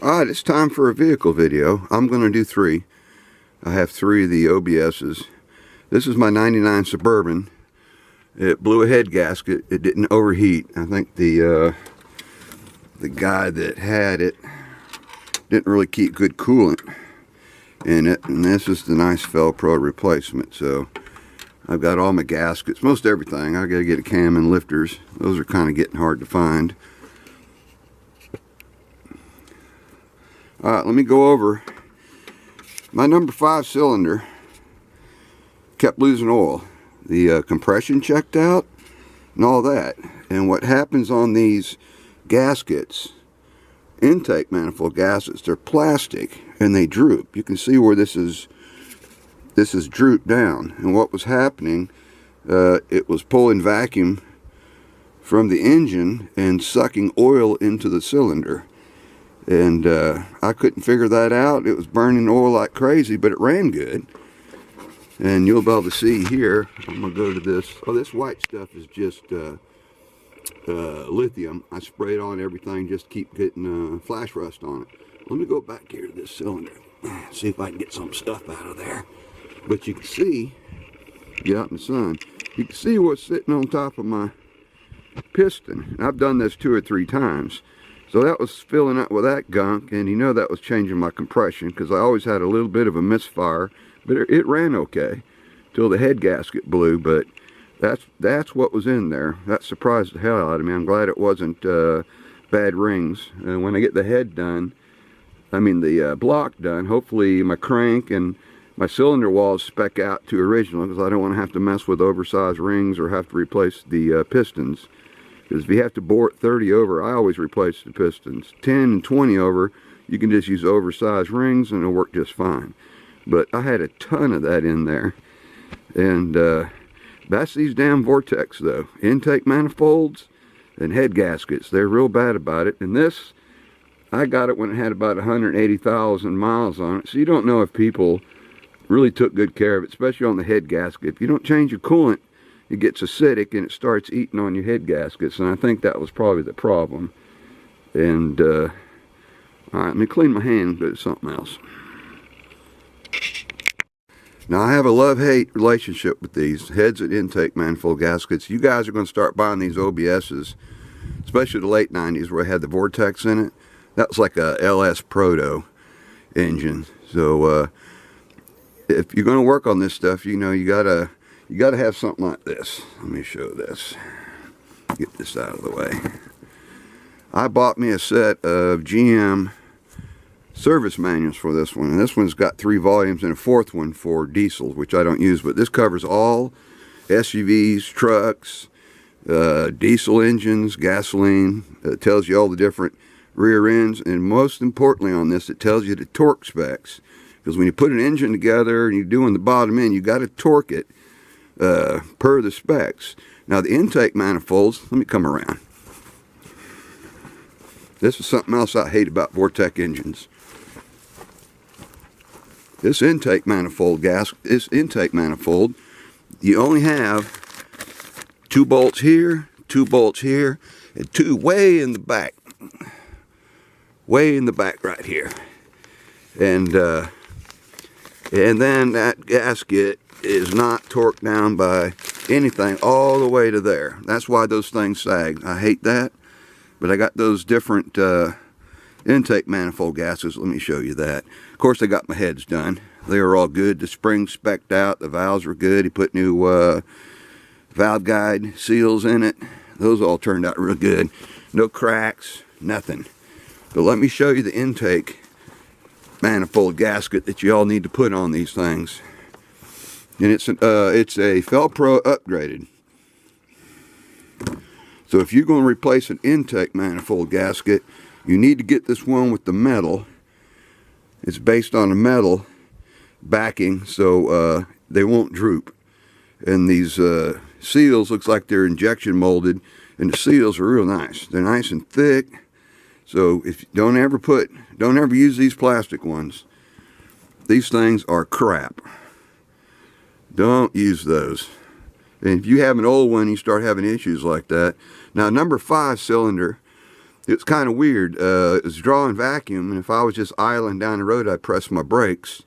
Alright, it's time for a vehicle video. I'm going to do three. I have three of the OBS's. This is my 99 Suburban. It blew a head gasket. It didn't overheat. I think the guy that had it didn't really keep good coolant in it. And this is the nice Velcro replacement. So I've got all my gaskets, most everything. I got to get a cam and lifters. Those are kind of getting hard to find. Alright, let me go over. My number 5 cylinder kept losing oil. The compression checked out and all that. And what happens on these gaskets, intake manifold gaskets, they're plastic and they droop. You can see where this is drooped down. And what was happening, it was pulling vacuum from the engine and sucking oil into the cylinder. And I couldn't figure that out. It was burning oil like crazy, but it ran good. And you'll be able to see here, I'm going to go to this. Oh, this white stuff is just lithium. I sprayed on everything just to keep getting flash rust on it. Let me go back here to this cylinder. See if I can get some stuff out of there. But you can see, get out in the sun, you can see what's sitting on top of my piston. And I've done this 2 or 3 times. So that was filling up with that gunk, and you know that was changing my compression because I always had a little bit of a misfire, but it ran okay till the head gasket blew. But that's what was in there. That surprised the hell out of me. I'm glad it wasn't bad rings. And when I get the head done, I mean the block done, hopefully my crank and my cylinder walls spec out to original because I don't want to have to mess with oversized rings or have to replace the pistons. Because if you have to bore it 30 over, I always replace the pistons. 10 and 20 over, you can just use oversized rings and it'll work just fine. But I had a ton of that in there. And that's these damn Vortex though. Intake manifolds and head gaskets. They're real bad about it. And this, I got it when it had about 180,000 miles on it. So you don't know if people really took good care of it, especially on the head gasket. If you don't change your coolant, it gets acidic and it starts eating on your head gaskets, and I think that was probably the problem. And alright, let me clean my hand and go to something else. Now I have a love-hate relationship with these heads and intake manifold gaskets. You guys are going to start buying these OBS's, especially the late 90s where I had the Vortex in it. That was like a LS Proto engine. So if you're going to work on this stuff, you know, you gotta have something like this. Let me show this. Get this out of the way. I bought me a set of GM service manuals for this one. And this one's got 3 volumes and a 4th one for diesel, which I don't use. But this covers all SUVs, trucks, diesel engines, gasoline. It tells you all the different rear ends. And most importantly on this, it tells you the torque specs. Because when you put an engine together and you're doing the bottom end, you got to torque it per the specs. Now the intake manifolds, let me come around. This is something else I hate about Vortex engines. This intake manifold you only have 2 bolts here, 2 bolts here, and 2 way in the back. Way in the back right here. And then that gasket is not torqued down by anything all the way to there. That's why those things sag. I hate that. But I got those different intake manifold gaskets. Let me show you that. Of course, I got my heads done. They were all good. The springs specced out. The valves were good. He put new valve guide seals in it. Those all turned out real good. No cracks, nothing. But let me show you the intake manifold gasket that you all need to put on these things. And it's a Velcro upgraded. So if you're going to replace an intake manifold gasket, you need to get this one with the metal. It's based on a metal backing, so they won't droop. And these seals looks like they're injection molded, and the seals are real nice. They're nice and thick. So if don't ever use these plastic ones. These things are crap. Don't use those. And if you have an old one, you start having issues like that. Now, number 5 cylinder It's kind of weird. It was drawing vacuum, and if I was just idling down the road, I'd press my brakes.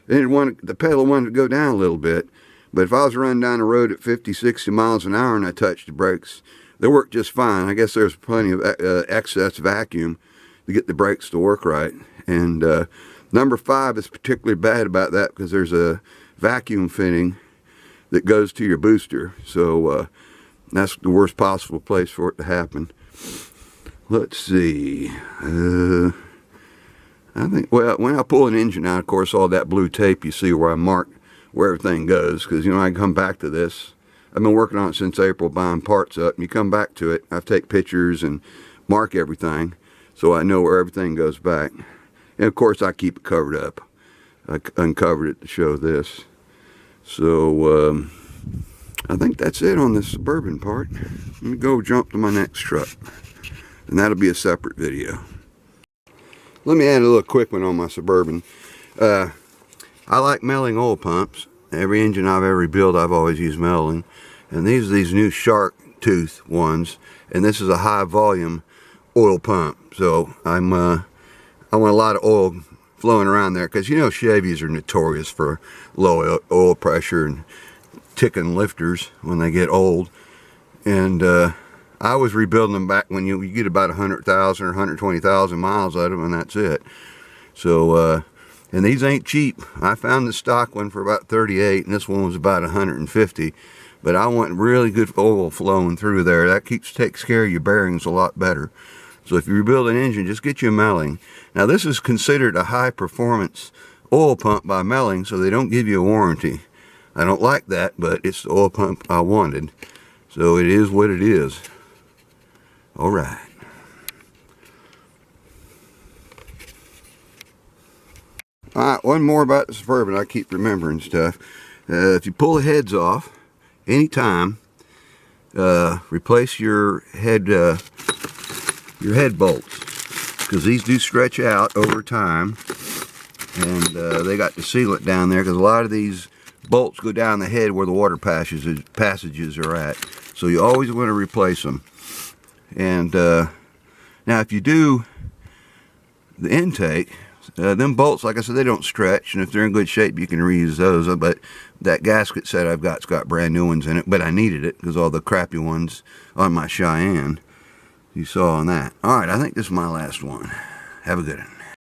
And the pedal wanted to go down a little bit. But if I was running down the road at 50, 60 miles an hour and I touched the brakes, they worked just fine. I guess there's plenty of excess vacuum to get the brakes to work right. And number 5 is particularly bad about that because there's a vacuum fitting that goes to your booster. So that's the worst possible place for it to happen. Let's see. I think, well, when I pull an engine out, of course, all that blue tape you see where I mark where everything goes, because, you know, I can come back to this. I've been working on it since April, buying parts up, and you come back to it. I take pictures and mark everything so I know where everything goes back. And, of course, I keep it covered up. I uncovered it to show this. So, I think that's it on this Suburban part. Let me go jump to my next truck, and that'll be a separate video. Let me add a little quick one on my Suburban. I like melling oil pumps. Every engine I've ever built, I've always used melling. And these are these new shark tooth ones. And this is a high volume oil pump. So I want a lot of oil flowing around there. Because you know Chevys are notorious for low oil pressure and ticking lifters when they get old. And I was rebuilding them back when you get about 100,000 or 120,000 miles out of them, and that's it. So, and these ain't cheap. I found the stock one for about 38, and this one was about 150. But I want really good oil flowing through there. That takes care of your bearings a lot better. So if you rebuild an engine, just get you a melling. Now this is considered a high performance oil pump by melling, so they don't give you a warranty. I don't like that, but it's the oil pump I wanted. So it is what it is. All right. Alright, one more about the Suburban. I keep remembering stuff. If you pull the heads off anytime, replace your head bolts, because these do stretch out over time, and they got to seal it down there because a lot of these bolts go down the head where the water passages are at. So you always want to replace them. And now if you do the intake, them bolts, like I said, they don't stretch, and if they're in good shape you can reuse those. But that gasket set I've got's got brand new ones in it, but I needed it because all the crappy ones on my Cheyenne you saw on that. Alright, I think this is my last one. Have a good one.